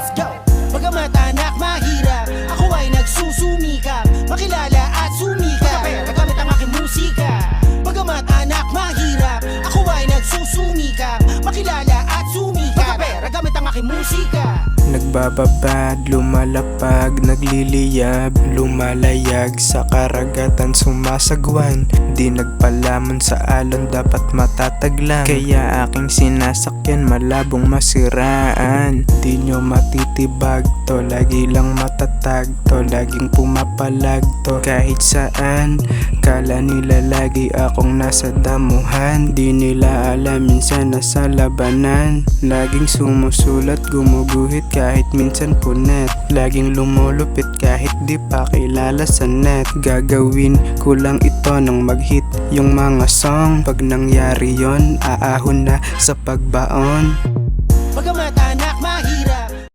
let's go. Bagamat anak mahirap, ako ay nagsusumikap, makilala at sumikap, pera gamit ang aking musika. Bagamat anak mahirap, ako ay nagsusumikap, makilala at sumikap, pera gamit ang aking musika. Nagbababad, lumalapag, nagliliyab, lumalayag sa karagatan, sumasagwan. Di nagpalamon sa alon, dapat matataglang. Kaya aking sinasakyan, malabong masiraan. Di nyo matitibag to, lagi lang matatag to, laging pumapalag to kahit saan. Kala nila lagi akong nasa damuhan, di nila alam minsan nasa labanan. Laging sumusulat, gumuguhit kahit minsan punet, laging lumulupit kahit di pa kilala sa net. Gagawin ko lang ito nang mag-hit yung mga song. Pag nangyari yon, aahon na sa pagbaon.